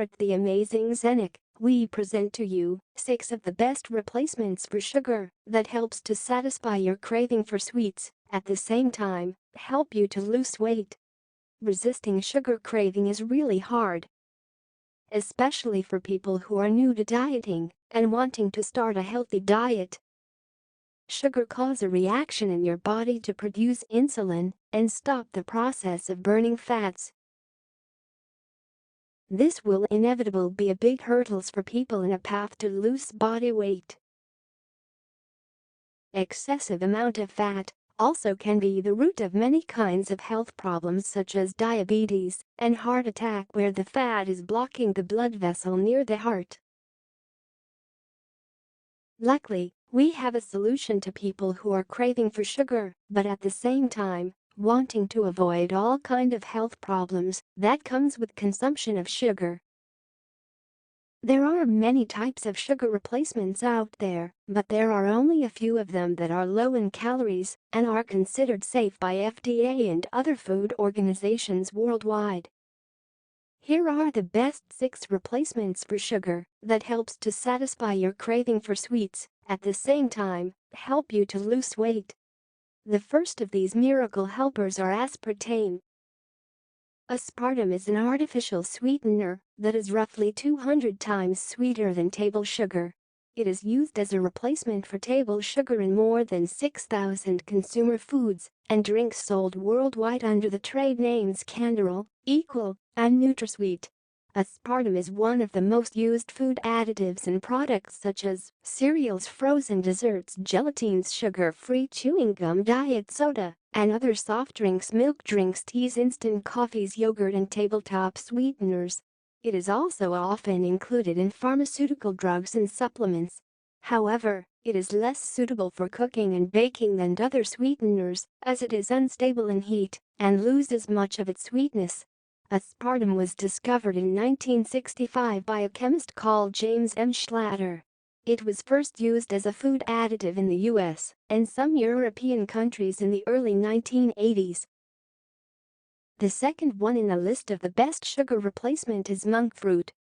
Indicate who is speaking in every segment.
Speaker 1: at the amazing Zenic, we present to you 6 of the best replacements for sugar that helps to satisfy your craving for sweets, at the same time, help you to lose weight. Resisting sugar craving is really hard, especially for people who are new to dieting and wanting to start a healthy diet. Sugar causes a reaction in your body to produce insulin and stop the process of burning fats. This will inevitably be a big hurdle for people in a path to lose body weight. Excessive amount of fat also can be the root of many kinds of health problems such as diabetes and heart attack, where the fat is blocking the blood vessel near the heart. Luckily, we have a solution to people who are craving for sugar, but at the same time, wanting to avoid all kinds of health problems that comes with consumption of sugar. There are many types of sugar replacements out there, but there are only a few of them that are low in calories and are considered safe by FDA and other food organizations worldwide. Here are the best 6 replacements for sugar that helps to satisfy your craving for sweets, at the same time, help you to lose weight. The first of these miracle helpers are aspartame. Aspartame is an artificial sweetener that is roughly 200 times sweeter than table sugar. It is used as a replacement for table sugar in more than 6,000 consumer foods and drinks sold worldwide under the trade names Canderel, Equal, and NutraSweet. Aspartame is one of the most used food additives in products such as cereals, frozen desserts, gelatines, sugar-free chewing gum, diet soda, and other soft drinks, milk drinks, teas, instant coffees, yogurt, and tabletop sweeteners. It is also often included in pharmaceutical drugs and supplements. However, it is less suitable for cooking and baking than other sweeteners, as it is unstable in heat and loses much of its sweetness. Aspartame was discovered in 1965 by a chemist called James M. Schlatter. It was first used as a food additive in the US and some European countries in the early 1980s. The second one in the list of the best sugar replacement is monk fruit.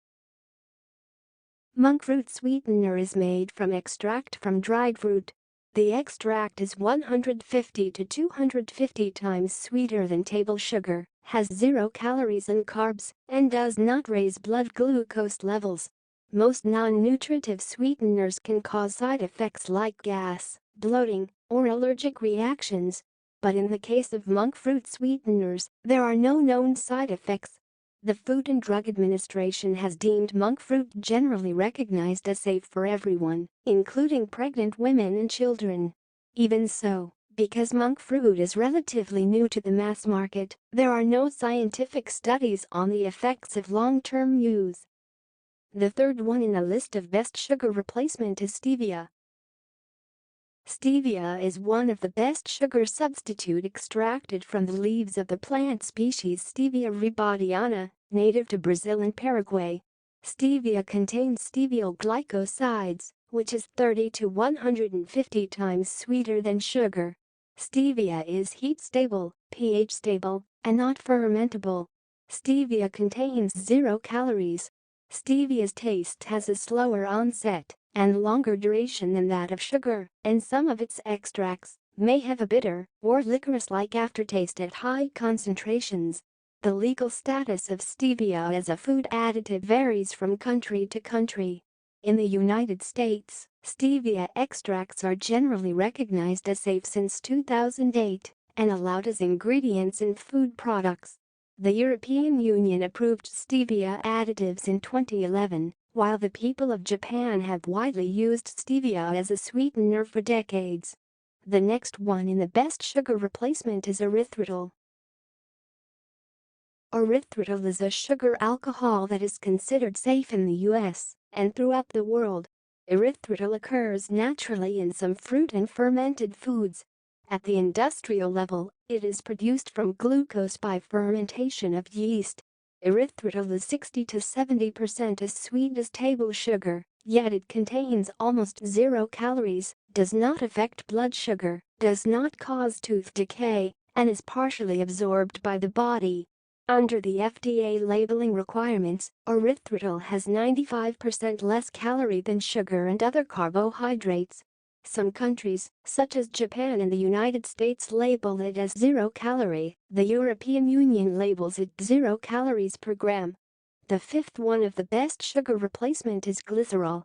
Speaker 1: Monk fruit sweetener is made from extract from dried fruit. The extract is 150 to 250 times sweeter than table sugar, has 0 calories and carbs, and does not raise blood glucose levels. Most non-nutritive sweeteners can cause side effects like gas, bloating, or allergic reactions. But in the case of monk fruit sweeteners, there are no known side effects. The Food and Drug Administration has deemed monk fruit generally recognized as safe for everyone, including pregnant women and children. Even so, because monk fruit is relatively new to the mass market, there are no scientific studies on the effects of long-term use. The third one in the list of best sugar replacement is stevia. Stevia is one of the best sugar substitute extracted from the leaves of the plant species Stevia rebaudiana, native to Brazil and Paraguay. Stevia contains steviol glycosides, which is 30 to 150 times sweeter than sugar. Stevia is heat-stable, pH-stable, and not fermentable. Stevia contains 0 calories. Stevia's taste has a slower onset and longer duration than that of sugar, and some of its extracts may have a bitter or licorice-like aftertaste at high concentrations. The legal status of stevia as a food additive varies from country to country. In the United States, stevia extracts are generally recognized as safe since 2008 and allowed as ingredients in food products. The European Union approved stevia additives in 2011, while the people of Japan have widely used stevia as a sweetener for decades. The next one in the best sugar replacement is erythritol. Erythritol is a sugar alcohol that is considered safe in the US and throughout the world. Erythritol occurs naturally in some fruit and fermented foods. At the industrial level, it is produced from glucose by fermentation of yeast. Erythritol is 60 to 70% as sweet as table sugar, yet it contains almost 0 calories, does not affect blood sugar, does not cause tooth decay, and is partially absorbed by the body. Under the FDA labeling requirements, erythritol has 95% less calorie than sugar and other carbohydrates. Some countries, such as Japan and the United States, label it as 0 calorie. The European Union labels it 0 calories per gram. The fifth one of the best sugar replacement is glycerol.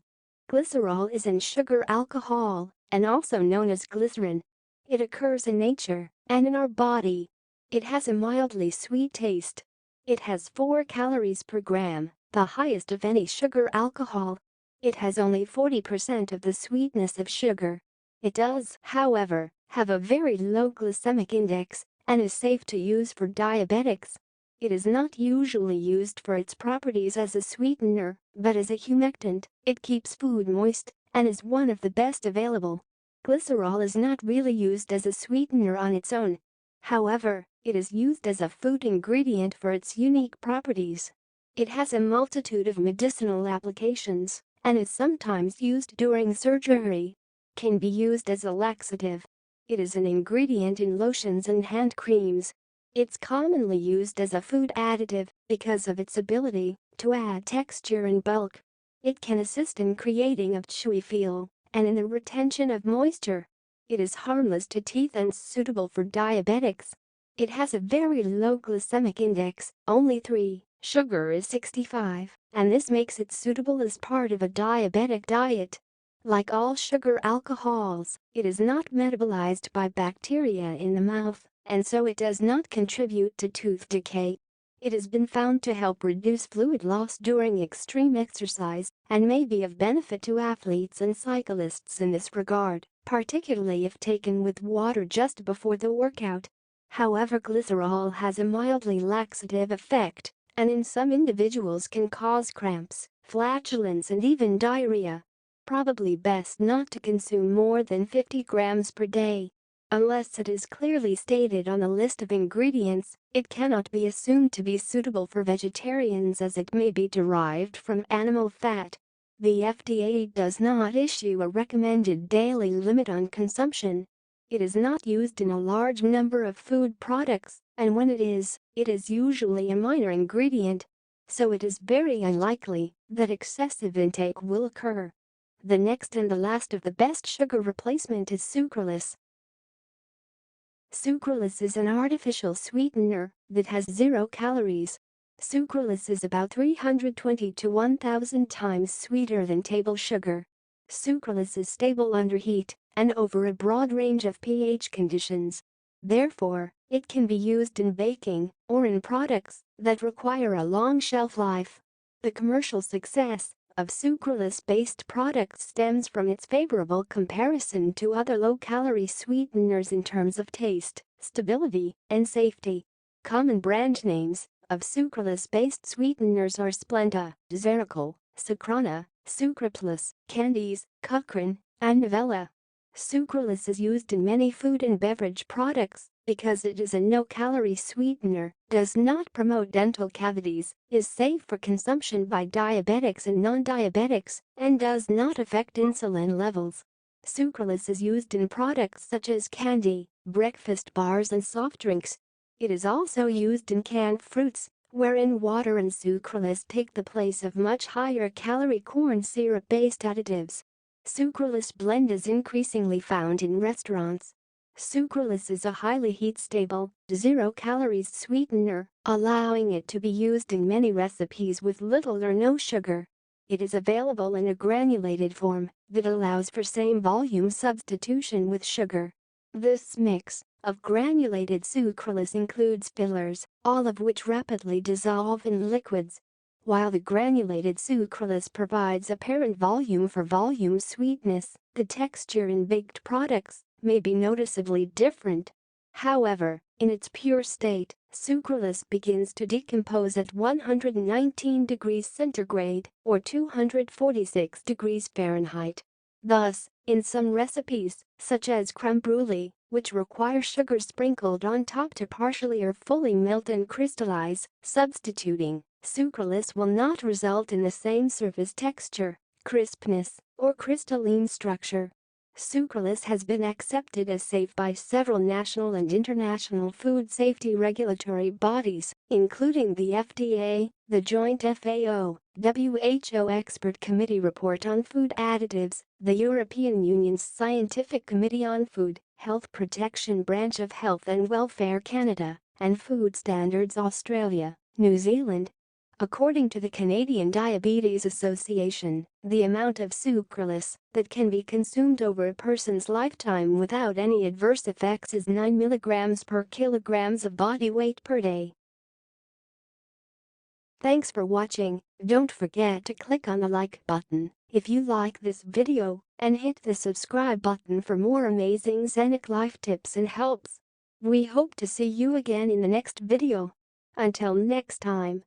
Speaker 1: Glycerol is an sugar alcohol, and also known as glycerin. It occurs in nature and in our body. It has a mildly sweet taste. It has 4 calories per gram, the highest of any sugar alcohol. It has only 40% of the sweetness of sugar. It does, however, have a very low glycemic index and is safe to use for diabetics. It is not usually used for its properties as a sweetener, but as a humectant. It keeps food moist and is one of the best available. Glycerol is not really used as a sweetener on its own. However, it is used as a food ingredient for its unique properties. It has a multitude of medicinal applications and is sometimes used during surgery. Can be used as a laxative. It is an ingredient in lotions and hand creams. It's commonly used as a food additive because of its ability to add texture and bulk. It can assist in creating a chewy feel and in the retention of moisture. It is harmless to teeth and suitable for diabetics. It has a very low glycemic index, only 3, sugar is 65, and this makes it suitable as part of a diabetic diet. Like all sugar alcohols, it is not metabolized by bacteria in the mouth, and so it does not contribute to tooth decay. It has been found to help reduce fluid loss during extreme exercise and may be of benefit to athletes and cyclists in this regard, particularly if taken with water just before the workout. However, glycerol has a mildly laxative effect, and in some individuals can cause cramps, flatulence and even diarrhea. Probably best not to consume more than 50 grams per day. Unless it is clearly stated on the list of ingredients, it cannot be assumed to be suitable for vegetarians as it may be derived from animal fat. The FDA does not issue a recommended daily limit on consumption. It is not used in a large number of food products, and when it is usually a minor ingredient. So it is very unlikely that excessive intake will occur. The next and the last of the best sugar replacement is sucralose. Sucralose is an artificial sweetener that has 0 calories. Sucralose is about 320 to 1,000 times sweeter than table sugar. Sucralose is stable under heat and over a broad range of pH conditions. Therefore, it can be used in baking or in products that require a long shelf life. The commercial success of sucralose-based products stems from its favorable comparison to other low-calorie sweeteners in terms of taste, stability, and safety. Common brand names of sucralose-based sweeteners are Splenda, Xericol, Sucrana, Sucraplus, Candies, Cochrane, and Novella. Sucralose is used in many food and beverage products because it is a no-calorie sweetener, does not promote dental cavities, is safe for consumption by diabetics and non-diabetics, and does not affect insulin levels. Sucralose is used in products such as candy, breakfast bars and soft drinks. It is also used in canned fruits, wherein water and sucralose take the place of much higher-calorie corn syrup-based additives. Sucralose blend is increasingly found in restaurants. Sucralose is a highly heat-stable, 0 calories sweetener, allowing it to be used in many recipes with little or no sugar. It is available in a granulated form that allows for same volume substitution with sugar. This mix of granulated sucralose includes fillers, all of which rapidly dissolve in liquids. While the granulated sucralose provides apparent volume for volume sweetness, the texture in baked products may be noticeably different. However, in its pure state, sucralose begins to decompose at 119 degrees centigrade or 246 degrees Fahrenheit. Thus, in some recipes, such as crème brûlée, which require sugar sprinkled on top to partially or fully melt and crystallize, substituting sucralose will not result in the same surface texture, crispness, or crystalline structure. Sucralose has been accepted as safe by several national and international food safety regulatory bodies, including the FDA, the joint FAO-WHO Expert Committee Report on Food Additives, the European Union's Scientific Committee on Food, Health Protection Branch of Health and Welfare Canada, and Food Standards Australia, New Zealand. According to the Canadian Diabetes Association, the amount of sucralose that can be consumed over a person's lifetime without any adverse effects is 9 mg per kilograms of body weight per day. Thanks for watching. Don't forget to click on the like button if you like this video and hit the subscribe button for more amazing Zenic life tips and helps. We hope to see you again in the next video. Until next time.